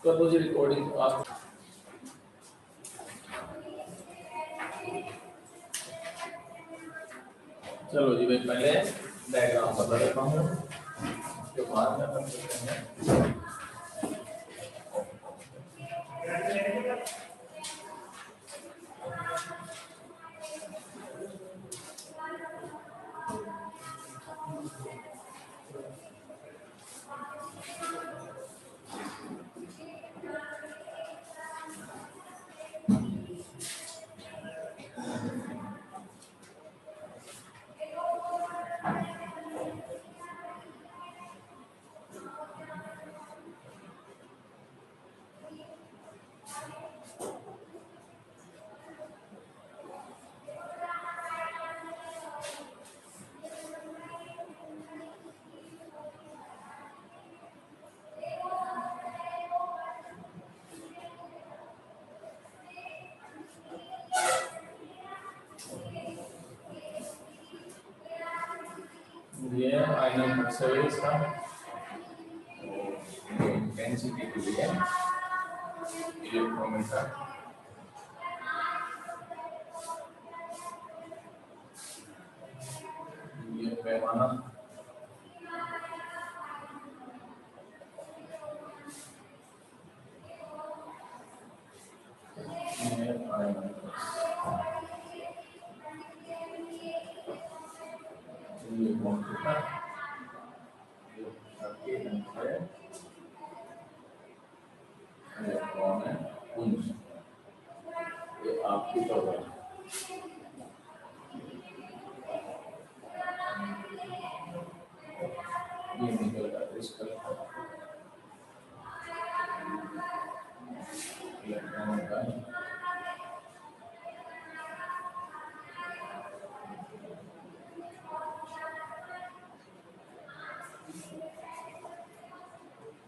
कर दो जी रिकॉर्डिंग आप। चलो जी भाई, पहले डायग्राम बता देता हूँ, उसके बाद में अपन करते हैं। ये आयनन कक्ष है इसका, इंटेंसिटी के लिए इलेक्ट्रोमीटर, ये पैमाना, ये आयनन कक्ष, ये कंप्यूटर, ये इलेक्ट्रॉन है पुंज, ये आपकी टोटल, ये निकल का क्रिस्टल इलेक्ट्रॉन का।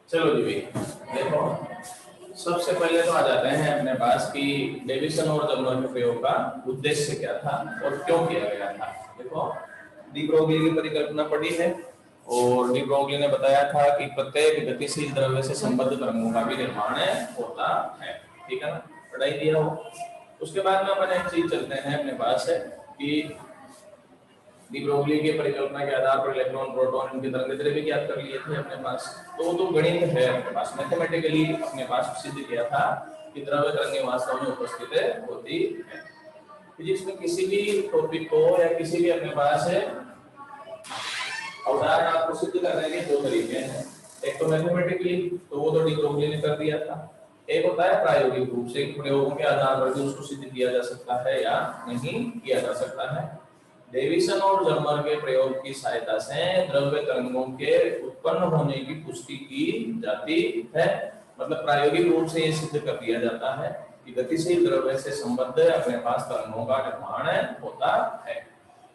चलो जी भाई देखो, सबसे पहले तो आ जाते हैं अपने पास कि डेविसन और जर्मर के प्रयोग का उद्देश्य क्या था और क्यों किया गया था। देखो, डी ब्रोगली की परिकल्पना पढ़ी है और डी ब्रोगली ने बताया था कि प्रत्येक गतिशील द्रव्य से संबद्ध तरंगों का भी निर्माण होता है, ठीक है ना, पढ़ाई दिया हो। उसके बाद में अपन एक चीज चलते हैं अपने पास है कि डी ब्रोगली की परिकल्पना के आधार पर इलेक्ट्रॉन प्रोटॉन इनकी तरंगदैर्घ्य भी ज्ञात कर लिए थे अपने पास। तो गणित है अपने पास, मैथमेटिकली अपने पास सिद्ध किया था कि द्रव्य तरंगें वास्तव में उपस्थित होती है। फिजिक्स में किसी भी टॉपिक को या किसी भी अपने पास है उदाहरण आपको सिद्ध करने के दो तरीके हैं, एक तो मैथमेटिकली, तो वो तो डी ब्रोगली ने कर दिया था, एक होता है प्रायोगिक रूप से, प्रयोगों के आधार पर भी उसको सिद्ध किया जा सकता है या नहीं किया जा सकता है। डेविसन और जर्मर के प्रयोग की सहायता से द्रव्य तरंगों के उत्पन्न होने की पुष्टि की जाती है, मतलब प्रायोगिक रूप से ये सिद्ध कर दिया जाता है कि गतिशील द्रव्य से संबद्ध अपने पास तरंगों का निर्माण होता है।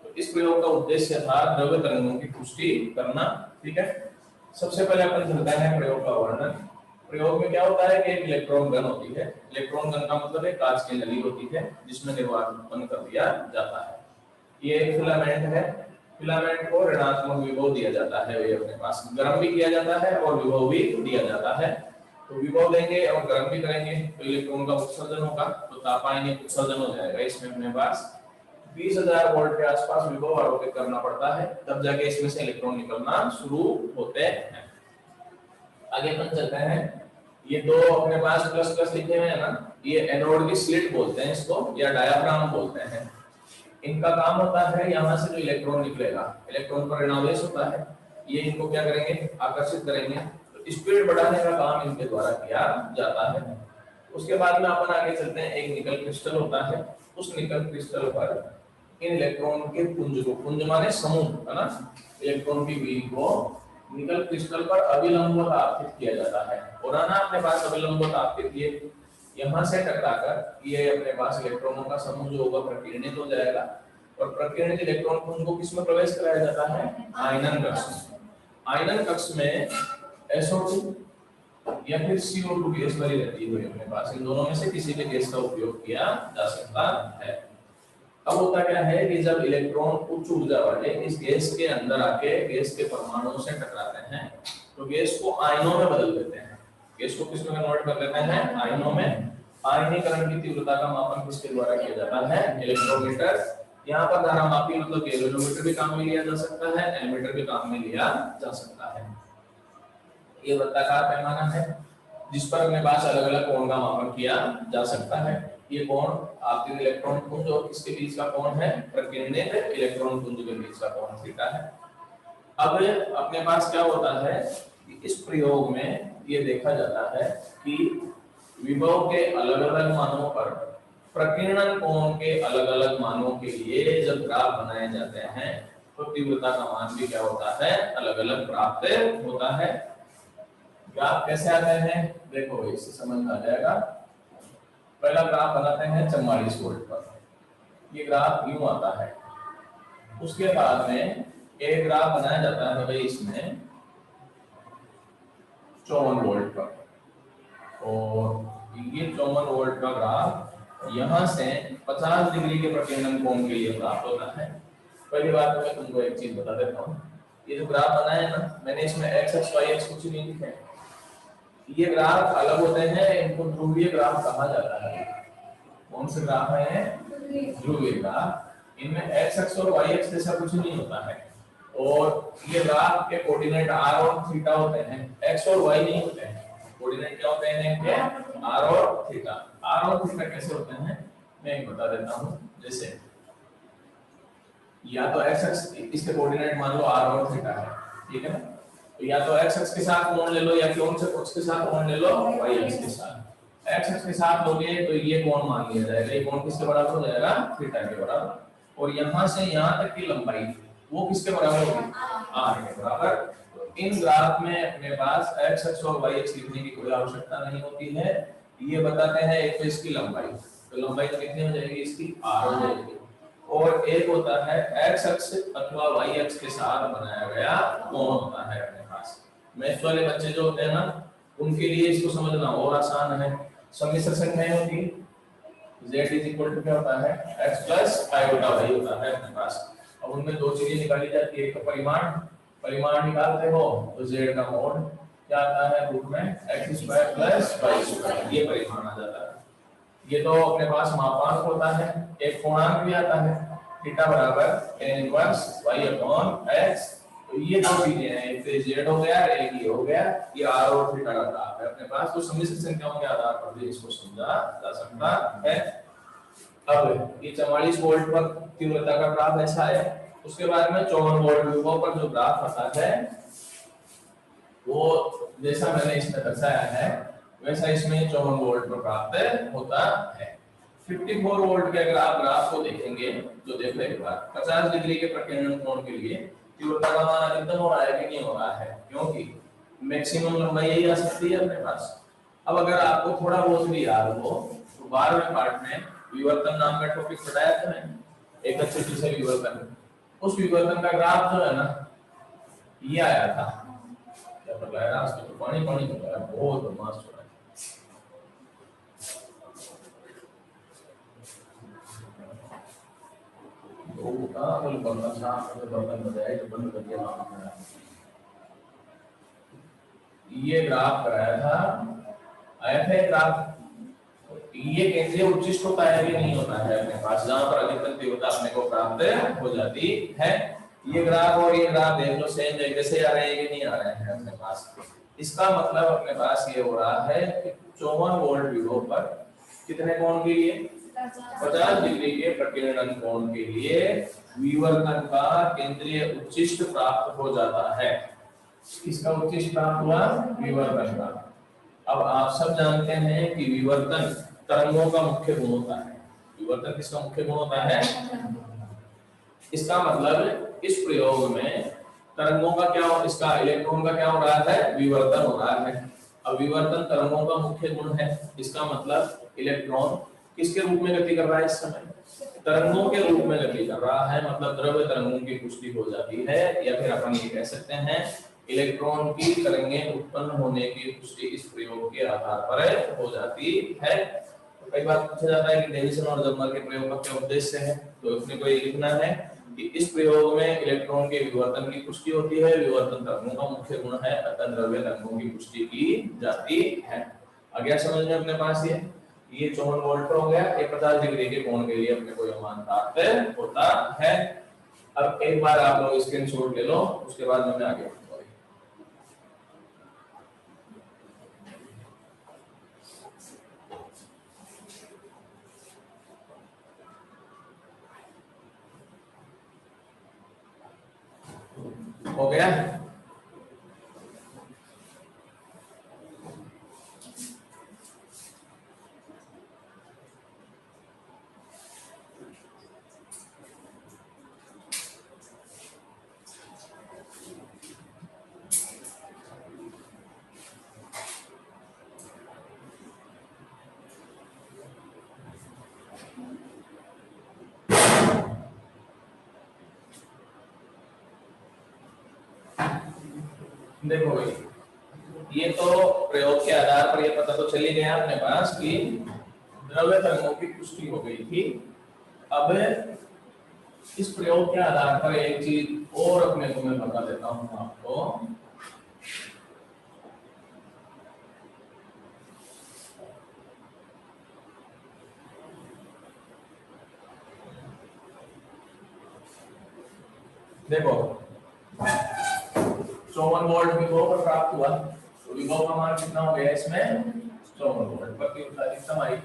तो इस प्रयोग का उद्देश्य था द्रव्य तरंगों की पुष्टि करना, ठीक है। सबसे पहले अपन चलते हैं प्रयोग का वर्णन। प्रयोग में क्या होता है कि एक इलेक्ट्रॉन गन होती है, इलेक्ट्रॉन गन का मतलब एक कांच की नली होती है जिसमें निर्वात उत्पन्न कर दिया जाता है। ये एक फिलामेंट है, फिलामेंट को ऋणात्मक विभव दिया जाता है, ये अपने पास गर्म भी किया जाता है और विभव भी दिया जाता है। तो विभव देंगे और गर्म भी करेंगे तो इलेक्ट्रॉन का उत्सर्जन होगा, तो तापायनिक उत्सर्जन हो जाएगा। इसमें अपने पास 20,000 वोल्ट के आसपास विभव आरोपित करना पड़ता है, तब जाके इसमें से इलेक्ट्रॉन निकलना शुरू होते हैं। आगे अपन चलते हैं, ये दो अपने पास प्लस प्लस लिखे हुए हैं ना, ये एनोड की स्लिट बोलते हैं इसको या डायाफ्राम बोलते हैं। इनका काम होता है यहाँ से जो इलेक्ट्रॉन निकलेगा, इलेक्ट्रॉन पर ऋणावेश होता है, ये इनको क्या करेंगे, आकर्षित करेंगे, तो स्पीड बढ़ाने का काम इनके द्वारा किया जाता है। उसके बाद में अपन आगे चलते हैं, एक निकल क्रिस्टल होता है, उस निकल क्रिस्टल पर इन इलेक्ट्रॉन के पुंज को, पुंज माने समूह है ना, इलेक्ट्रॉन की व्हील को निकल क्रिस्टल पर अभिलंब आपतित किया जाता है। और आना अपने पास अभिलंब आपतित किए, यहाँ से टकराकर ये अपने पास इलेक्ट्रॉनों का समूह जो होगा प्रकीर्णित हो जाएगा और प्रकीर्णित इलेक्ट्रॉन पुंज को किसमें प्रवेश कराया जाता है, आयनन कक्ष में। आयनन कक्ष में SO2 या फिर CO2 गैस भरी रहती है अपने पास, इन दोनों में से किसी भी गैस का उपयोग किया जा सकता है। अब होता क्या है कि जब इलेक्ट्रॉन उच्च ऊर्जा वाले इस गैस के अंदर आके गैस के परमाणुओं से टकराते हैं तो गैस को आयनों में बदल देते हैं। इसको किसमें कन्वर्ट कर लेते हैं, आयनों में। आयनीकरण की तीव्रता का मापन किसके द्वारा किया जाता है, इलेक्ट्रोमीटर। यहाँ पर धारामापी मतलब गैल्वेनोमीटर भी काम में लिया जा सकता है, एमीटर भी काम में लिया जा सकता है। ये वृत्ताकार पैमाना है जिस पर अपने पास अलग अलग कोण का मापन किया जा सकता है। ये कोण आपतित इलेक्ट्रॉन पुंज और किसके बीच का कोण है, प्रकीर्णित इलेक्ट्रॉन पुंज के बीच का कोण थीटा है। अब अपने पास क्या होता है, इस प्रयोग में ये देखा जाता है कि विभव के अलग अलग मानों पर प्रकीर्णन कोण के अलग अलग मानों के लिए जब ग्राफ बनाए जाते हैं तो तीव्रता का मान भी क्या होता है, अलग अलग प्राप्त होता है। ग्राफ कैसे आते हैं, देखो इससे समझ में आ जाएगा। पहला ग्राफ बनाते हैं 44 वोल्ट पर, ये ग्राफ यूं आता है। उसके बाद में एक ग्राफ बनाया जाता है भाई इसमें 54 वोल्ट पर, और ये 54 वोल्ट का ग्राफ यहाँ से 50 डिग्री के प्रकीर्णन कोण के लिए प्राप्त होता है। पहली बात तो मैं तुमको एक चीज बता देता हूँ, ये जो ग्राफ बनाया है ना, मैंने इसमें x x y x कुछ नहीं लिखे। ये ग्राफ अलग होते हैं, इनको ध्रुवीय ग्राफ कहा जाता है। कौन से ग्राफ है, ध्रुवीय ग्राफ। इनमें x x और y x जैसा कुछ नहीं होता है, और ये ग्राफ के कोऑर्डिनेट r और थीटा होते हैं, x और y नहीं होते हैं। कोऑर्डिनेट क्या होते हैं इनके, r और थीटा। r और थीटा कैसे होते हैं मैं एक बता देता हूँ। जैसे या तो x अक्ष, इसके कोऑर्डिनेट मान लो r और थीटा है, ठीक है ना, तो या तो x अक्ष के साथ कोण ले लो, या कौन से अक्ष के साथ कोण ले लो, y अक्ष के साथ। x अक्ष के साथ लोगे तो ये कोण मान लिया जाएगा, ये कोण किसके बराबर हो जाएगा, थीटा के बराबर। और यहाँ से यहाँ तक की लंबाई वो किसके बराबर होगी, r के बराबर। तो इन ग्राफ में अपने पास x अक्ष और y अक्ष लिखने की कोई आवश्यकता नहीं होती है। ये बताते हैं एक तो इसकी लंबाई, तो लंबाई तो कितनी हो जाएगी इसकी, r हो जाएगी। और एक होता है x अक्ष अथवा y अक्ष के साथ बनाया गया कोण होता है अपने पास। मैथ वाले बच्चे जो होते हैं ना, उनके लिए इसको समझना और आसान है। सम्मिश्र संख्याएं होती, z = क्या होता है, x + i y होता है अपने पास। अब उनमें दो चीजें निकाली जाती है, एक तो परिमाण निकालते हो तो z का मोड क्या आता है रूप में x² + y², ये परिमाण आ जाता है। ये तो अपने पास मापांक होता है। एक कोणांक भी आता है, थीटा बराबर tan इनवर्स y/x। तो ये दो चीजें हैं, एक तो z हो गया, एक ये हो गया, ये r और थीटा का ग्राफ है अपने पास। तो सम्मिश्र संख्याओं के आधार पर भी इसको समझा जा सकता है। अब ये 44 वोल्ट पर तीव्रता का ग्राफ ऐसा है। उसके बाद में 54 वोल्ट विभव पर जो ग्राफ आता है वो जैसा मैंने इसमें दर्शाया है वैसा इसमें 54 वोल्ट पर प्राप्त होता है। 54 वोल्ट के अगर आप ग्राफ को देखेंगे तो देखो एक बार, 50 डिग्री के प्रकीर्णन कोण के लिए तीव्रता का मान अधिकतम हो रहा है कि नहीं हो रहा है, क्योंकि मैक्सिमम लंबाई यही आ सकती है अपने पास। अब अगर आपको थोड़ा बहुत भी याद हो तो 12वें पार्ट में विवर्तन नाम का टॉपिक पढ़ाया था मैंने, एक अच्छे से विवर्तन। उस विवर्तन का ग्राफ जो है ना ये आया था, क्या बताया आज तो पानी बताया, बहुत मस्त हो रहा है। ये ग्राफ कराया था, आया था ग्राफ। ये केंद्रीय उच्चिष्ट होता है कि नहीं होता है अपने पास, जहां पर अधिकतम तीव्रता अपने को प्राप्त हो जाती है। ये ग्राफ और ये ग्राफ देख लो सेम जगह से आ रहे हैं कि नहीं आ रहे हैं अपने पास। इसका मतलब अपने पास ये हो रहा है कि 54 वोल्ट विभव पर कितने कोण के लिए, 50 डिग्री के प्रकीर्णन कोण के लिए विवर्तन का केंद्रीय उच्चिष्ट प्राप्त हो जाता है। किसका उच्चिष्ट प्राप्त हुआ, विवर्तन का। अब आप सब जानते हैं कि विवर्तन तरंगों का मुख्य गुण होता है। विवर्तन किसका मुख्य गुण होता है, इसका मतलब इस प्रयोग में तरंगों का क्या हो, इसका इलेक्ट्रॉन का क्या हो रहा है, विवर्तन हो रहा है। अब विवर्तन तरंगों का मुख्य गुण है, इसका मतलब इलेक्ट्रॉन किसके रूप में गति कर रहा है इस समय, तरंगों के रूप में गति कर रहा है। मतलब द्रव्य तरंगों की पुष्टि हो जाती है, या फिर अपन ये कह सकते हैं इलेक्ट्रॉन की तरंगें उत्पन्न होने की पुष्टि इस प्रयोग के आधार पर हो जाती है। कई बार पूछा जाता है कि डेविसन और जर्मर के प्रयोग का क्या उद्देश्य है, तो उसमें कोई लिखना है कि इस प्रयोग में इलेक्ट्रॉन के विवर्तन की पुष्टि होती है, विवर्तन तरंगों का मुख्य गुण है, अतः द्रव्य तरंगों की पुष्टि की जाती है। आ गया समझ में अपने पास? ये 54 वोल्ट हो गया। ये 50 डिग्री के कोण के लिए अपने को यह मान प्राप्त होता है। अब एक बार आप लोग स्क्रीनशॉट ले लो, उसके बाद मैं आगे बढ़ूंगा। हो गया? देखो भाई, ये तो प्रयोग के आधार पर ये पता तो चल ही गया अपने पास कि द्रव्य तरंगों की पुष्टि हो गई थी। अब इस प्रयोग के आधार पर एक चीज और अपने को मैं बता देता हूं आपको। देखो 54 वोल्ट विभव पर प्राप्त हुआ, तो विभव का मान कितना हो गया इसमें? 54 वोल्ट। प्रति अधिकतम आई।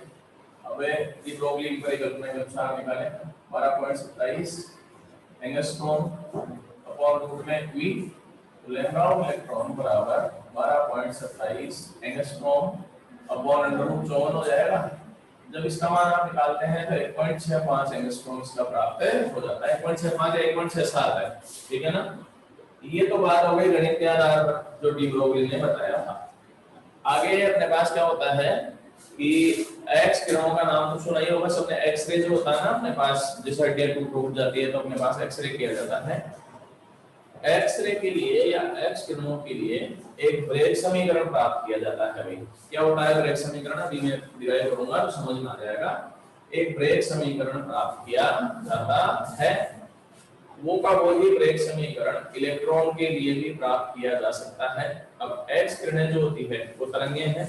अब ये ब्रोगली की परिकल्पना के अनुसार निकालें 12.27 एंगस्ट्रॉम अपॉन रूट में v, तो लैम्ब्डा ऑफ इलेक्ट्रॉन बराबर 12.27 एंगस्ट्रॉम अपॉन अंडर रूट 54 हो जाएगा। जब इसका मान आप निकालते हैं तो 1.65 एंगस्ट्रॉम इसका प्राप्त हो जाता है। 1.65 या 1.67 है, ठीक है ना? ये तो बात हो गई गणित के आधार पर जो डी ब्रोगली ने बताया था। आगे अपने पास क्या होता है कि एक्स किरणों का नाम तो सुना ही होगा सबने। एक्सरे जो होता है ना अपने पास, जैसे हड्डियां टूट जाती है तो अपने पास एक्सरे किया जाता है। एक्सरे के लिए या एक्स किरणों के लिए एक ब्रेग समीकरण प्राप्त किया जाता है। भाई क्या होता है ब्रेग समीकरण? अभी मैं डिराइव करूंगा तो समझ में आ जाएगा। एक ब्रेग समीकरण प्राप्त किया जाता है, वो का वो ही ब्रेग समीकरण इलेक्ट्रॉन के लिए भी प्राप्त किया जा सकता है। अब एक्स किरणें जो होती है वो तरंगें हैं,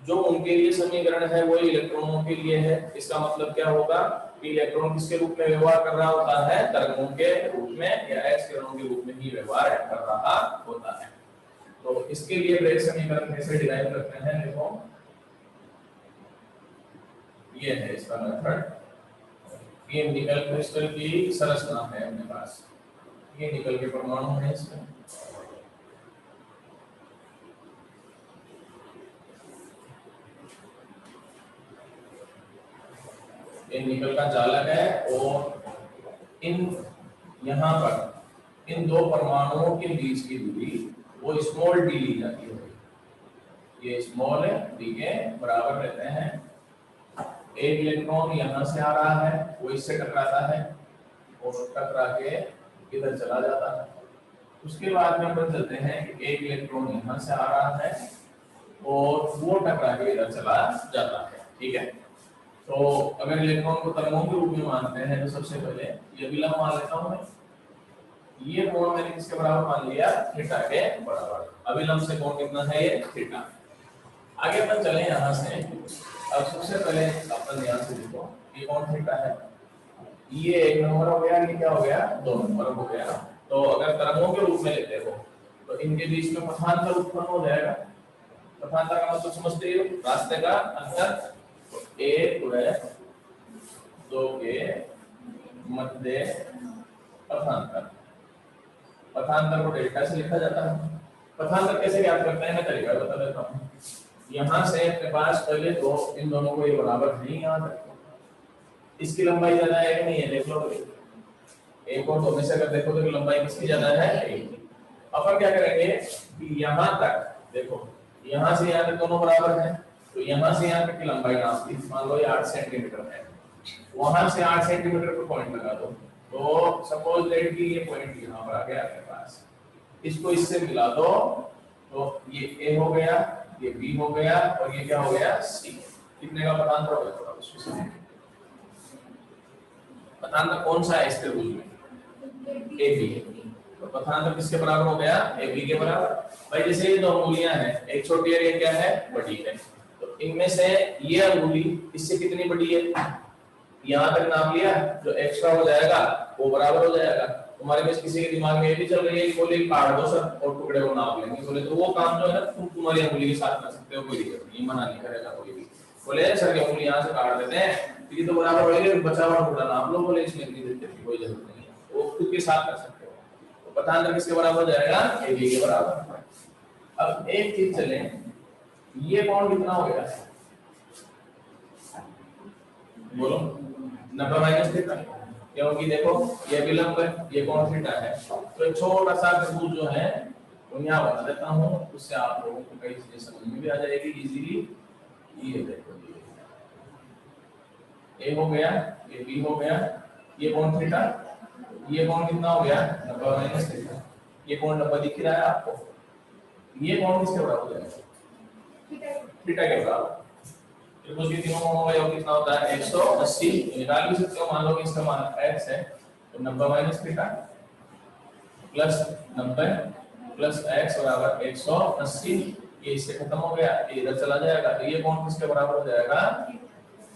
जो उनके लिए समीकरण है वो इलेक्ट्रॉनों के लिए है। इसका मतलब क्या होगा कि इलेक्ट्रॉन किसके रूप में व्यवहार कर रहा होता है? तरंगों के रूप में या एक्स किरणों के रूप में ही व्यवहार कर रहा होता है। तो इसके लिए ब्रेग समीकरण कैसे डिराइव करते हैं? देखो ये है इसका मेथड। ये निकल क्रिस्टल की संरचना है अपने पास। ये निकल के परमाणु है इसमें। ये निकल का जालक है और इन यहाँ पर इन दो परमाणुओं के बीच की दूरी वो स्मॉल डी ली जाती है। ये स्मॉल डी के बराबर रहते हैं। एक इलेक्ट्रॉन यहाँ से आ रहा है, वो इससे टकराता है और टकरा के इधर चला जाता है। उसके बाद में अपन चलते हैं कि एक इलेक्ट्रॉन यहाँ से आ रहा है और वो टकरा के इधर चला जाता है, ठीक है? तो अगर इलेक्ट्रॉन को तरंगों के रूप में मानते हैं तो सबसे पहले ये विलंब मान लेता हूं मैं। ये कोण मैंने किसके बराबर मान लिया? थीटा के बराबर। अविलंब से कोण कितना है? ये थीटा। आगे अपन चले यहाँ से। अब सबसे पहले अपन ध्यान से देखो, ये कोण थीटा है, ये 1 नंबर हो गया, ये क्या हो गया? 2 नंबर हो गया। तो अगर तरंगों के रूप में लेते हो तो इनके बीच में पथांतर उत्पन्न हो जाएगा। पथांतर का मतलब समझते हो? रास्ते का अंतर। एक व दो के मध्य पथांतर। पथांतर को डेल्टा से लिखा जाता है। पथांतर कैसे ज्ञात करते हैं मैं तरीका बता देता हूँ। यहाँ से अपने पास पहले तो इन दोनों को ये बराबर नहीं याद रखो। इसकी लंबाई ज्यादा है कि नहीं है? देख लो। एक और दो में से अगर देखो तो लंबाई किसकी ज्यादा है? अपन क्या करेंगे कि यहाँ तक देखो, यहाँ से यहाँ तक दोनों बराबर हैं, तो यहाँ से यहाँ तक की लंबाई नाप ली। मान लो ये 8 सेंटीमीटर है, वहां से 8 सेंटीमीटर पर पॉइंट लगा दो। तो सपोज दैट कि ये पॉइंट यहाँ पर आ गया आपके पास, इसको इससे मिला दो तो ये ए हो गया, ये बी हो गया और ये क्या हो गया? सी। कितने का पथांतर हो गया? थोड़ा उसको समझिए। पथांतर कौन सा है इस त्रिभुज में? A B. तो पथांतर किसके बराबर हो गया? ए बी के बराबर। भाई जैसे ये दो अंगुलियां हैं, एक छोटी है एक क्या है? बड़ी है। तो इनमें से ये अंगुली इससे कितनी बड़ी है? यहाँ तक नाप लिया, जो एक्स्ट्रा हो जाएगा वो बराबर हो जाएगा। तुम्हारे में किसी के दिमाग में ये भी चल रही है कि बोले काट दो सर और टुकड़े को नाप लेंगे, बोले तो वो काम जो है ना तुम तुम्हारी अंगुली के साथ कर सकते हो, कोई दिक्कत नहीं, मना नहीं करेगा कोई भी। बोले सर की अंगुली यहाँ से काट देते हैं, ये तो बराबर हो गई, बचा हुआ टुकड़ा नाप लो, बोले इसमें इतनी दिक्कत की कोई जरूरत नहीं है, वो खुद के साथ कर सकते हो। तो पथांतर किसके बराबर हो जाएगा? ए बी के बराबर। अब एक चीज चले, ये कोण कितना हो गया? बोलो 90 माइनस थीटा, क्योंकि देखो ये विलंब है, ये कोण थीटा है। तो एक छोटा सा त्रिभुज जो है वो यहाँ बना देता हूँ, उससे आप लोगों को कई चीजें समझ में भी आ जाएगी इजीली। ये देखो ए हो गया, ये बी हो गया, ये कोण थीटा, ये कोण कितना हो गया? 90 माइनस थीटा। ये कोण 90 दिख रहा है आपको, ये कोण किसके बराबर हो जाएगा? थीटा के बराबर। त्रिभुज के तीनों कोणों का योग कितना होता है? 180। निकाल भी सकते हो, मान लो कि इसका मान x है, तो 90 minus theta plus 90 plus x बराबर 180। ये इससे खत्म हो गया, ये इधर चला जाएगा, तो ये कोण किसके बराबर हो जाएगा?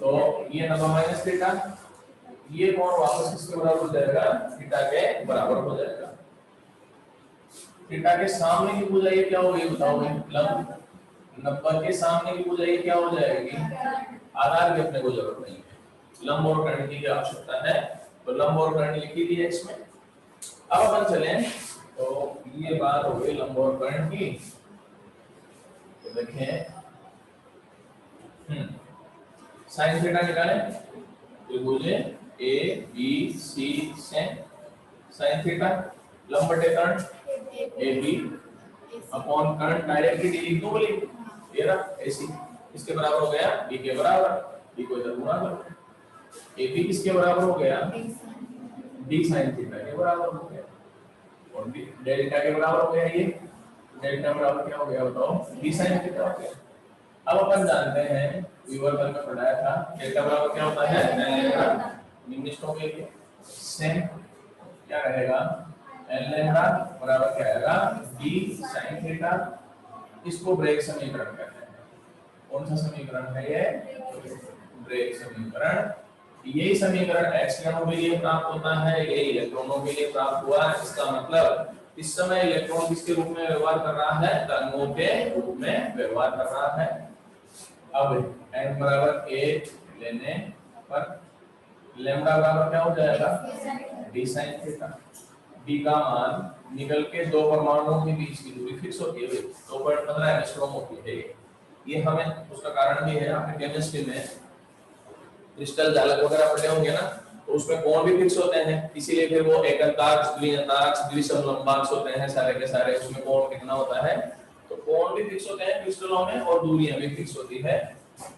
तो ये 90 माइनस थीटा, ये कोण वापस किसके बराबर हो जाएगा? थीटा के बराबर हो जाएगा। थीटा के सामने की भुजा ये क्या होगी बताओ? लंब। 90 के सामने की भुजा ये क्या हो जाएगी? आधार की अपने को जरूरत नहीं है, लंब और कर्ण की आवश्यकता है, तो लंब और कर्ण लिख लीजिए इसमें। अब अपन चले, तो ये बात हो गई लंब और कर्ण की। तो देखें साइन थीटा निकालें, त्रिभुज ए बी सी से साइन थीटा लंब बटे कर्ण ए बी अपॉन कर्ण डायरेक्टली डी लिख दो, बोली ये रहा ऐसी, इसके बराबर हो गया बी के बराबर, बी को इधर गुणा करो, ए बी किसके बराबर हो गया? डी साइन थीटा के बराबर हो गया, और बी डेल्टा के बराबर हो गया। ये डेल्टा बराबर क्या हो गया बताओ? डी साइन थीटा हो गया। अब अपन जानते हैं विवर्तन में पढ़ाया था, डेल्टा बराबर क्या होता है? tan lambda. निम्नलिखितों के लिए सेम क्या रहेगा? n लैम्डा बराबर क्या आएगा? d sin theta. इसको ब्रेक समीकरण कहते हैं। कौन सा समीकरण है ये? ब्रेक समीकरण। यही समीकरण x कणों के लिए प्राप्त होता है, ये इलेक्ट्रॉनों के लिए प्राप्त हुआ। इसका मतलब इस समय इलेक्ट्रॉन किसके रूप में व्यवहार कर रहा है? तरंगों के रूप में व्यवहार कर रहा है। अब n बराबर 1 लेने पर लैम्डा बराबर क्या हो जाएगा? d sin theta. d का मान निकल के दो परमाणुओं के बीच की दूरी फिक्स होती है, 2.15 एंगस्ट्रॉम होती है। ये हमें उसका कारण भी है, आपने केमिस्ट्री में क्रिस्टल जालक वगैरह पढ़े होंगे ना, तो उसमें कोण भी फिक्स होते हैं, इसीलिए फिर वो एकंताक्ष, द्विअंताक्ष, द्विसमलंबाक्ष होते हैं सारे के सारे। उसमें कोण कितना होता है? तो कोण भी फिक्स होते हैं क्रिस्टलों में, और दूरियां भी फिक्स होती है।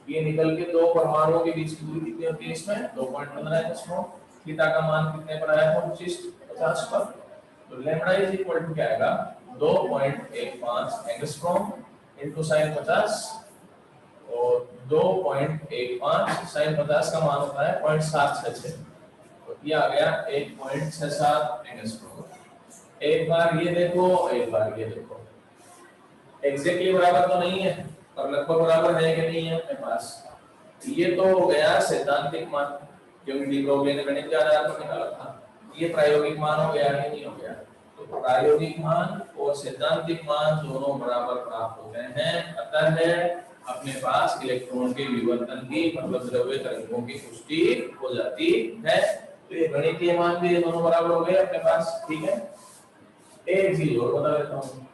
ये निकल के दो परमाणुओं के बीच की दूरी कितनी होती है इसमें? 2.15 एंगस्ट्रॉम। थीटा का मान कितने पर आया था? 50 पर। तो लैम्डा इज इक्वल टू क्या आएगा? 2.15 एंगस्ट्रॉम इनटू sin 50, और 2.15 sin 50 का मान होता है 0.766, तो ये आ गया 1.67 एंगस्ट्रॉम। एक बार ये देखो, एक बार ये देखो, एग्जैक्टली बराबर तो नहीं है पर लगभग बराबर है कि नहीं है अपने पास। ये तो हो गया सैद्धांतिक मान, क्योंकि डी ब्रोगली ने गणित के आधार पर निकाला था। ये प्रायोगिक मान हो गया कि नहीं हो गया? तो प्रायोगिक मान और सैद्धांतिक मान दोनों बराबर प्राप्त होते हैं, अतः अपने पास इलेक्ट्रॉन के विवर्तन की मतलब द्रव्य तरंगों की पुष्टि हो जाती है। तो ये गणितीय मान भी ये दोनों बराबर हो गए अपने पास, ठीक है। एक चीज और बता देता हूँ,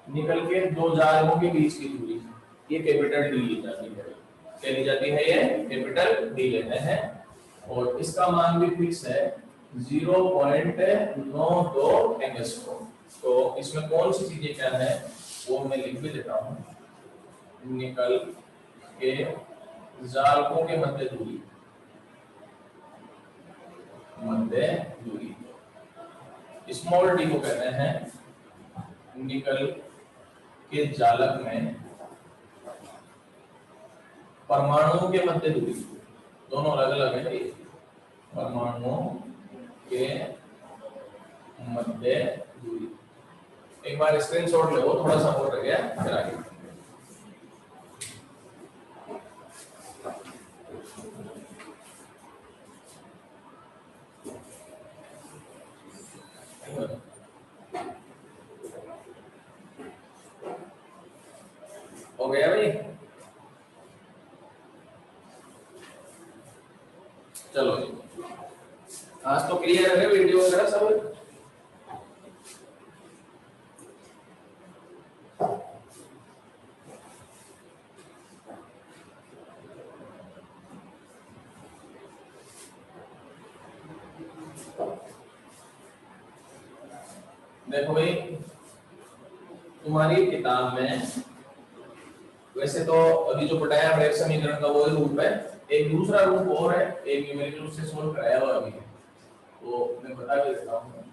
निकल के दो जालकों के बीच की दूरी ये कैपिटल डी ली जाती है। क्या ली जाती है? ये कैपिटल डी लेते हैं, और इसका मान भी फिक्स है 0.92 एंगस्ट्रॉम। तो इसमें कौन सी चीजें क्या है वो मैं लिख भी देता हूँ। निकल के जालकों के मध्य दूरी, स्मॉल डी को कहते हैं निकल के जालक में परमाणुओं के मध्य दूरी, दोनों अलग अलग है। परमाणुओं के मध्य दूरी। एक बार स्क्रीनशॉट ले, वो थोड़ा सा और रह गया, फिर आगे। हो गया भाई? चलो आज तो क्लियर है वीडियो वगैरह सब। देखो भाई, तुम्हारी किताब में वैसे तो अभी जो पढ़ाया ब्रेक समीकरण का वो रूप है, एक दूसरा रूप और है, एक न्यूमेरिकल से सॉल्व कराया हुआ अभी, तो मैं बता भी देता हूँ।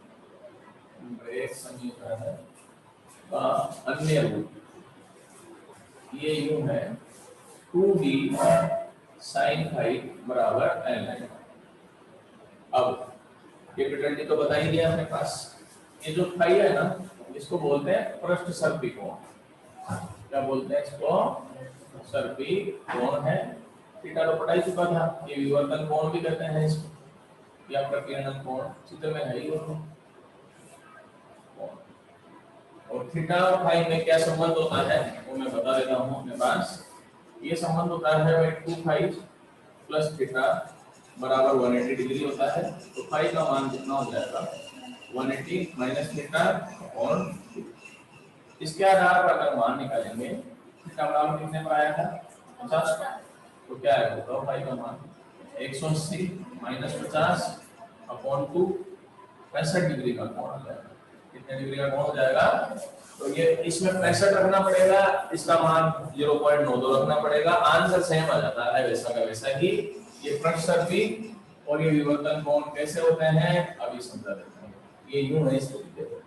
ब्रेक समीकरण का अन्य रूप ये यूं है, 2d sin फाई बराबर n। अब कैपिटल डी तो बता ही दिया अपने पास। ये जो फाई है ना, इसको बोलते हैं पृष्ठ सर्पी कोण। क्या बोलते हैं इसको? सर्पी कोण है। थीटा तो पढ़ा ही चुका था, ये विवर्तन कोण भी कहते हैं इसको, या प्रकीर्णन कोण, चित्र में है ही वो। और थीटा और फाई में क्या संबंध होता है वो मैं बता देता हूँ अपने पास। ये संबंध होता है भाई 2 फाई प्लस थीटा बराबर 180 डिग्री होता है। तो फाई का मान कितना हो जाएगा? 180 माइनस थीटा और इसके आधार पर अगर मान निकालेंगे, थीटा बराबर कितने पर आया था? 50। तो क्या आएगा फाई का मान? 180 माइनस 50 अपॉन 2, 65 डिग्री का कोण आ जाएगा। कितने डिग्री का कोण हो जाएगा? तो ये इसमें 65 रखना पड़ेगा, इसका मान 0.92 रखना पड़ेगा। आंसर सेम आ जाता है वैसा का वैसा ही। ये पृष्ठ सर्पी और ये विवर्तन कोण कैसे होते हैं अभी समझा देता हूँ। ये यूं है इस तरीके से,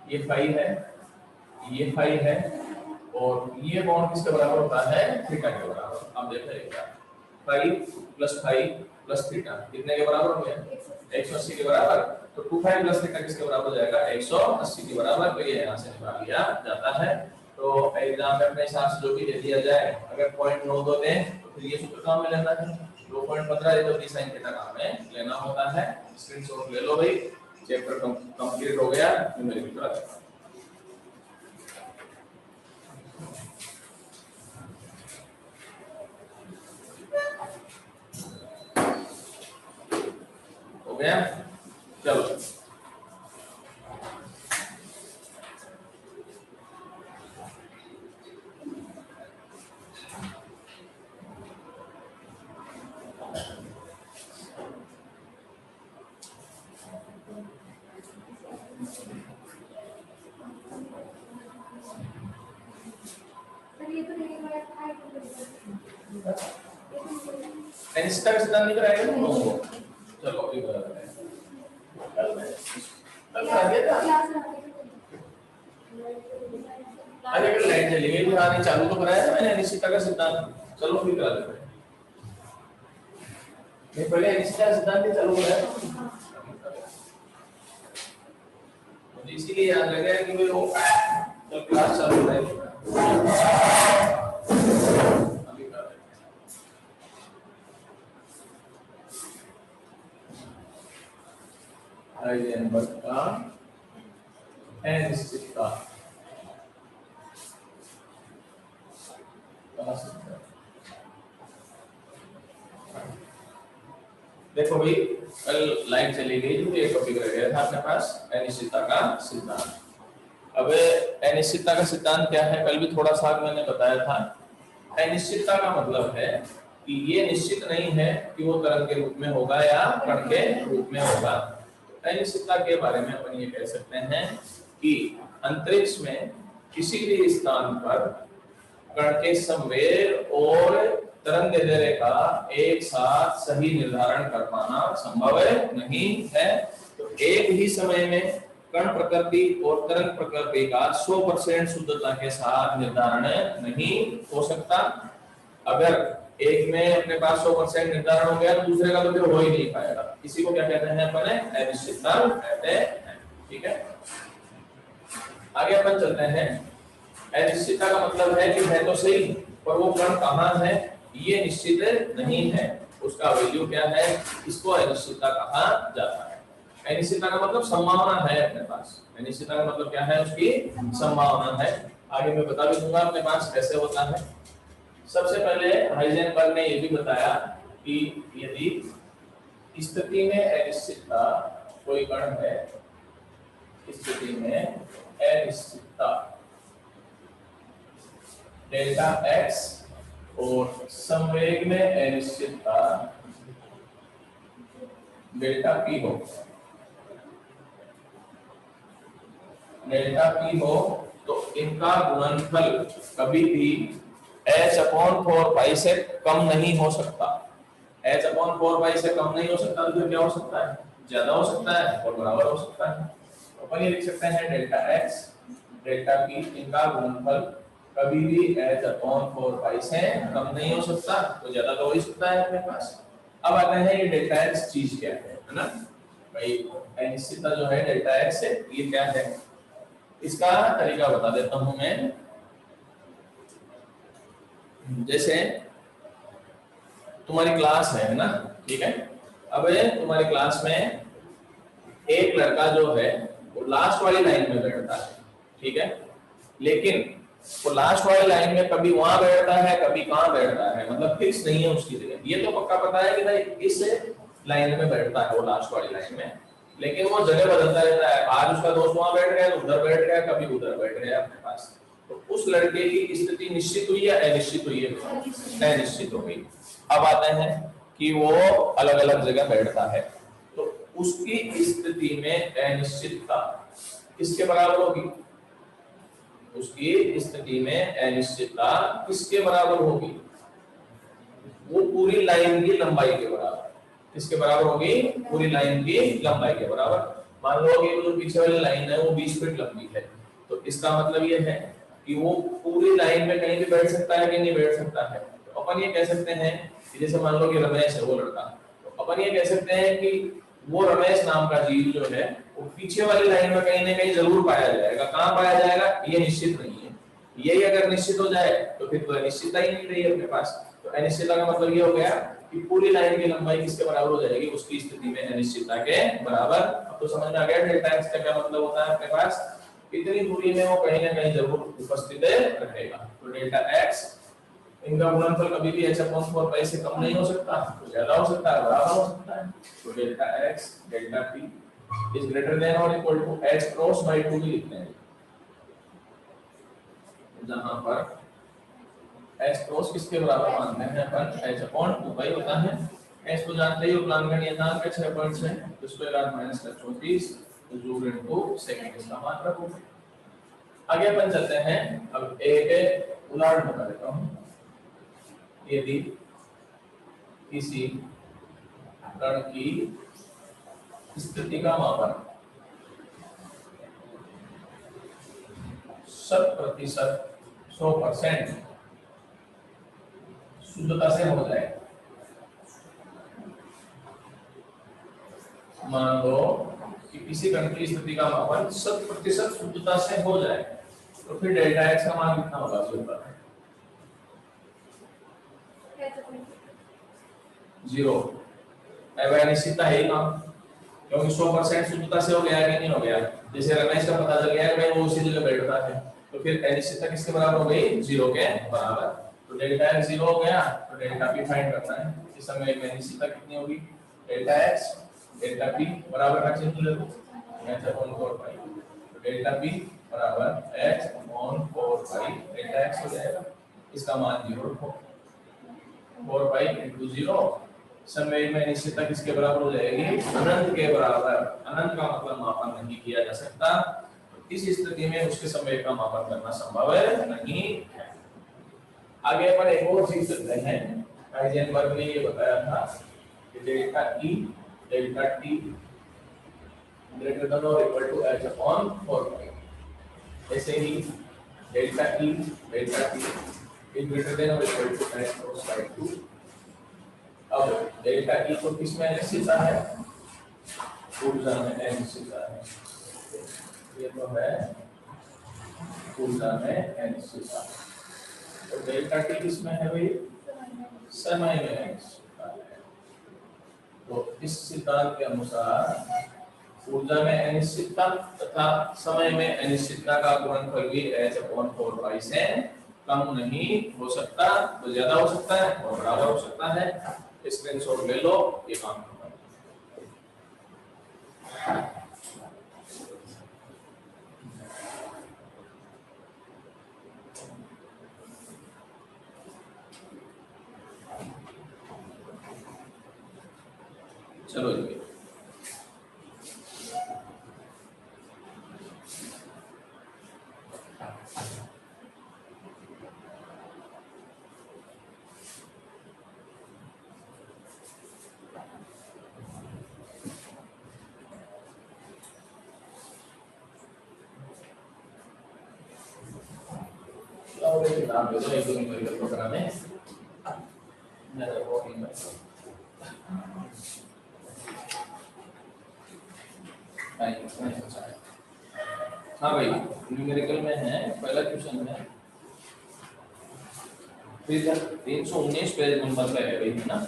ये फाई है, ये फाई है, और ये कोण किसके बराबर होता है? थीटा के बराबर। अब देखो एक बार, phi plus phi plus theta कितने के बराबर हो गया? 180 के बराबर। तो 2 फाई प्लस थीटा किसके बराबर हो जाएगा? 180 के बराबर। तो ये यहाँ से निकाल लिया जाता है। तो एग्जाम में अपने हिसाब से जो भी दे दिया जाए, अगर 0.92 दें तो फिर ये सूत्र काम में लेना है, 2.15 ये तो sin थीटा काम में लेना होता है। स्क्रीनशॉट ले लो भाई, चैप्टर कंप्लीट हो गया। न्यूमेरिकल का हो गया। चलो एनिस्टर सिद्धांत लिख रहे हैं तुम लोगों को। चलो अभी बता रहे हैं कल आ गया था। अरे कल लाइट चली गई, आने चालू तो कराया था मैंने अनिश्चितता का सिद्धांत। चलो फिर करा देते हैं। मैं पहले अनिश्चितता का सिद्धांत ही चालू कराया, तो इसीलिए याद लग गया कि भाई वो जब क्लास चालू रहेगी अभी कर देते हैं। हाइजेनबर्ग का अनिश्चितता देखो भाई, कल लाइट चली गई तो ये टॉपिक रह गया था अपने पास, अनिश्चितता का सिद्धांत। अब अनिश्चितता का सिद्धांत क्या है कल भी थोड़ा सा मैंने बताया था। अनिश्चितता का मतलब है कि ये निश्चित नहीं है कि वो तरंग के रूप में होगा या कण के रूप में होगा। अनिश्चितता के बारे में अपन ये कह सकते हैं कि अंतरिक्ष में किसी भी स्थान पर कण के संवेग और तरंग दैर्ध्य का एक साथ सही निर्धारण कर पाना संभव नहीं है। तो एक ही समय में कण प्रकृति और तरंग प्रकृति का 100% शुद्धता के साथ निर्धारण नहीं हो सकता। अगर एक में अपने पास 100% निर्धारण हो गया तो दूसरे का तो फिर हो ही नहीं पाएगा। इसी को क्या कहते हैं अपने? अनिश्चितता कहते हैं। ठीक है, आगे अपन चलते हैं। अनिश्चितता का मतलब है कि है तो सही पर वो कण कहाँ है ये निश्चित नहीं है, उसका वैल्यू क्या है, इसको अनिश्चितता कहा जाता है। अनिश्चितता का मतलब संभावना है अपने पास, अनिश्चितता का मतलब क्या है, उसकी संभावना है। आगे मैं बता भी दूंगा अपने पास कैसे होता है। सबसे पहले हाइजेनबर्ग ने ये भी बताया कि यदि स्थिति में अनिश्चितता कोई कण है, स्थिति में अनिश्चितता डेल्टा एक्स और संवेग में अनिश्चितता डेल्टा पी हो, डेल्टा पी हो तो इनका गुणनफल कभी भी h/4 से कम नहीं हो सकता। h/4 से कम नहीं हो सकता तो क्या हो सकता है, ज्यादा हो सकता है और बराबर हो सकता है। तो अपन ये लिख सकते हैं डेल्टा x डेल्टा p इनका गुणनफल कभी भी h/4 से कम नहीं हो सकता, तो ज्यादा तो हो ही सकता है अपने पास। अब आते हैं ये डेल्टा x चीज क्या है ना भाई, अनिश्चितता जो है डेल्टा x है ये क्या है, इसका तरीका बता देता हूं मैं। जैसे तुम्हारी क्लास है ना, ठीक है, अब तुम्हारी क्लास में एक लड़का जो है वो लास्ट वाली लाइन में बैठता है, ठीक है, लेकिन वो लास्ट वाली लाइन में कभी वहां बैठता है कभी कहां बैठता है, मतलब फिक्स नहीं है उसकी जगह। ये तो पक्का पता है कि भाई इस लाइन में बैठता है वो लास्ट वाली लाइन में, लेकिन वो जगह बदलता रहता है। आज उसका दोस्त वहां बैठ गया तो उधर बैठ गया, कभी उधर बैठ गया अपने पास। तो उस लड़के की स्थिति निश्चित हुई या अनिश्चित हुई है, अनिश्चित हो गई। अब आते हैं कि वो अलग अलग जगह बैठता है, तो उसकी स्थिति में अनिश्चितता किसके बराबर होगी, उसकी स्थिति में अनिश्चितता किसके बराबर होगी, वो पूरी लाइन की लंबाई के बराबर। किसके बराबर होगी, पूरी लाइन की लंबाई के बराबर। मान लो कि जो पीछे वाली लाइन है वो 20 फीट लंबी है, तो इसका मतलब ये है कि वो पूरी लाइन में कहीं भी बैठ सकता है कि नहीं बैठ सकता है। तो अपन ये कह सकते हैं कि जैसे मान लो कि रमेश है वो लड़का, तो अपन ये कह सकते हैं कि वो रमेश नाम का जीव जो है वो पीछे वाली लाइन में कहीं ना कहीं जरूर पाया जाएगा। कहाँ पाया जाएगा ये निश्चित नहीं है, यही अगर निश्चित हो जाए तो फिर तो अनिश्चितता ही नहीं रही अपने पास। तो अनिश्चितता का मतलब ये हो गया कि पूरी लाइन की लंबाई किसके बराबर हो जाएगी, उसकी स्थिति में अनिश्चितता के बराबर। अब तो समझ में आ गया डेल्टा एक्स का क्या मतलब होता है अपने पास, इतनी दूरी में वो कहीं ना कहीं जरूर उपस्थित रहेगा। तो डेल्टा एक्स इनका गुणनफल कभी भी h/4 से कम नहीं हो सकता, तो ज्यादा हो सकता है बराबर हो सकता है। तो delta X delta P is greater than और equal to h cross by 2 भी लिखते हैं, जहां पर h क्रॉस किसके बराबर मानते हैं अपन, h/2 होता है। h को जानते हो प्लान का नियतांक है 6.6, तो square R minus 34 joule into second इसका मान रखो। आगे अपन चलते हैं, अब एक उदाहरण बता देता हूं। यदि किसी कण की स्थिति का मापन 100% शुद्धता से हो जाए, मान लो कि किसी कण की स्थिति का मापन 100% शुद्धता से हो जाए, तो फिर डेल्टा एक्स का मान कितना होगा शुद्धता में, 0। अब अनिश्चितता है ही काम, क्योंकि 100% शुद्धता से हो गया कि नहीं हो गया। जैसे रमेश का पता चल गया कि वो उसी जगह बैठता है, तो फिर अनिश्चितता किसके बराबर हो गई, 0 के बराबर। तो डेल्टा एक्स 0 हो गया, तो डेल्टा पी फाइंड करना है। इस समय में अनिश्चितता कितनी होगी, डेल्टा एक्स डेल्टा पी बराबर का चिन्ह ले लो h/4 तो डेल्टा पी बराबर h/4 डेल्टा एक्स हो जाएगा, इसका मान 0 रखो, 4 × 0। संवेग में अनिश्चितता किसके बराबर हो जाएगी, अनंत के बराबर। अनंत का मतलब मापन नहीं किया जा सकता, तो इस स्थिति में उसके संवेग का मापन करना संभव नहीं है। आगे पर एक और चीज करते हैं। हाइजेनबर्ग ने ये बताया था कि delta E delta T greater than और इक्वल टू h/4। ऐसे ही delta E delta T is greater than और equal to h cross by 2। अब डेल्टा ई को किसमें अनिश्चितता है, ऊर्जा में अनिश्चितता है। ये तो है ऊर्जा में अनिश्चितता। तो डेल्टा टी किसमें है भाई? समय में अनिश्चितता है। तो इस सिद्धांत के अनुसार ऊर्जा में अनिश्चितता तथा समय में अनिश्चितता का गुणनफल भी h/4 से कम नहीं हो सकता, तो ज्यादा हो सकता है और बराबर हो सकता है। स्क्रीनशॉट ले लो, ये काम करना। चलो जी, नाम दे दो एक दो न्यूमेरिकल प्रोग्राम है। हाँ भाई, न्यूमेरिकल में है, पहला क्वेश्चन है 319 पेज नंबर पे है भाई, है ना?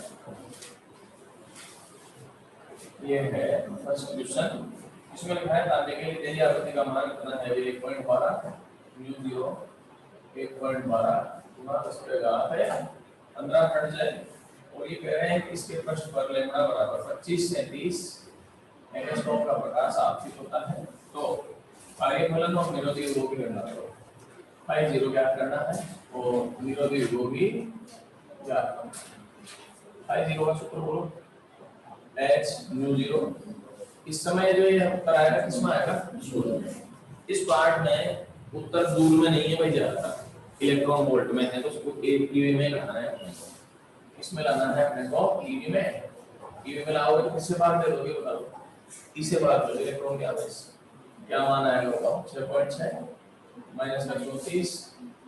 ये है फर्स्ट क्वेश्चन। इसमें लिखा है तांबे के लिए तेजी आवृत्ति का मान कितना है? 1.12 न्यू 0 1.12 गुना 10 पे घात है 15 हर्ट्ज है। और ये कह रहे हैं कि इसके पृष्ठ पर लैम्ब्डा बराबर 25 से 30 एंगस्ट्रॉम का प्रकाश आपतित होता है। तो आगे फलन और निरोधी विभव की गणना करो। फाई 0 क्या करना है और निरोधी विभव भी क्या करना है। फाई 0 का सूत्र बोलो, h न्यू 0। इस समय जो ये उत्तर आएगा किसमें आएगा? दूर में। इस पार्ट में उत्तर दूर में नहीं है भाई, ज्यादा इलेक्ट्रॉन वोल्ट में है, तो उसको ईवी में लाना है। इसमें लाना है अपने को ईवी में। ईवी में लाओगे तो किससे भाग दे दोगे बताओ? इससे भाग दो। इलेक्ट्रॉन के आवेश क्या मान आएगा बताओ? 6.6 माइनस 34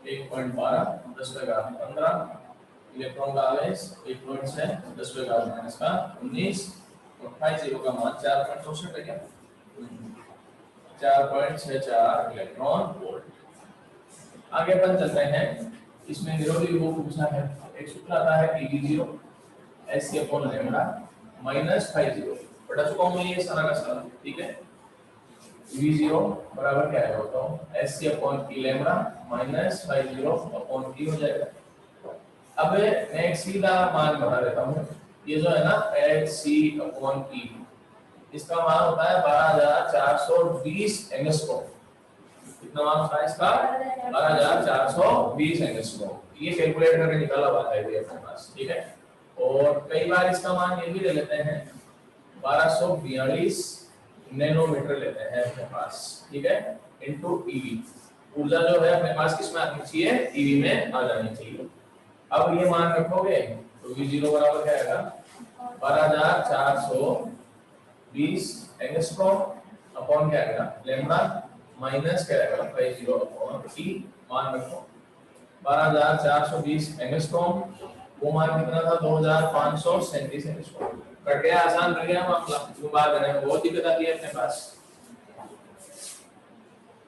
1.12 10 पे घात 15। इलेक्ट्रॉन का आवेश 1.6 10 पे घात माइनस का 19 और फाई 0 का मान 4.64 है क्या? 4.64 इलेक्ट्रॉन वोल्ट। आगे अपन चलते हैं। इसमें निरोधी विभव पूछा है। एक सूत्र आता है Eg0 Sc/λ माइनस फाई 0 बटा चुका हूं मैं ये सारा का सारा, ठीक है? V0 बराबर क्या है बताओ? Sc/λ माइनस फाई 0/T हो जाएगा। अब मैं एक सीधा मान बता देता हूं। ये जो है ना Hc/T, इसका मान होता है 12420 एंगस्ट्रॉम। कितना मान होता है इसका? 12420 एंगस्ट्रॉम। ये कैलकुलेट करके निकाला हुआ है ये अपने पास, ठीक है? और कई बार इसका मान ये भी ले लेते हैं, 1242 नैनोमीटर लेते हैं अपने पास, ठीक है? Into EV. ऊर्जा जो है अपने पास किसमें आनी चाहिए? ईवी में आ जानी चाहिए। अब ये मान रखोगे तो V0 बराबर क्या आएगा? 12420 एंगस्ट्रॉम अपॉन क्या आएगा? लैम्ब्डा माइनस क्या आएगा? Phi 0/T। मान रखो 12420 एंगस्ट्रॉम, वो मान कितना था? 2537 एंगस्ट्रॉम। कट गया, आसान कर गया मामला। बात करने में बहुत दिक्कत आती है अपने पास।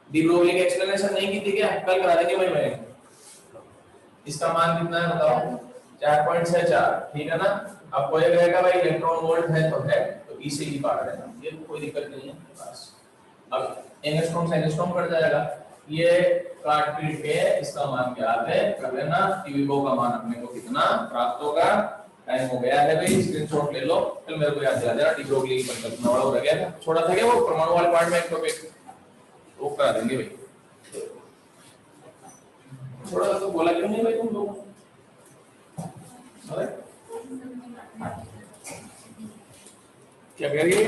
डी ब्रोगली की एक्सप्लेनेशन नहीं की थी क्या? कल करा देंगे भाई मैं। इसका मान कितना है बताओ? 4.64, ठीक है ना? अब कोई कहेगा भाई इलेक्ट्रॉन वोल्ट है तो है, तो ई से ही काट देना, ये कोई दिक्कत नहीं है अपने पास। अब एंगस्ट्रॉम से एंगस्ट्रॉम कट जाएगा, ये काट पीट के इसका मान क्या है कर लेना। टीवीओ का मान अपने को कितना प्राप्त होगा? टाइम हो गया है भाई, स्क्रीनशॉट ले लो। कल मेरे को याद दिला देना डी ब्रोगली की परिकल्पना वाला हो गया था, छोड़ा था क्या वो परमाणु वाले पार्ट में एक टॉपिक, वो करा देंगे भाई। थोड़ा तो बोला क्यों नहीं भाई तुम लोग? अरे क्या कह रही है?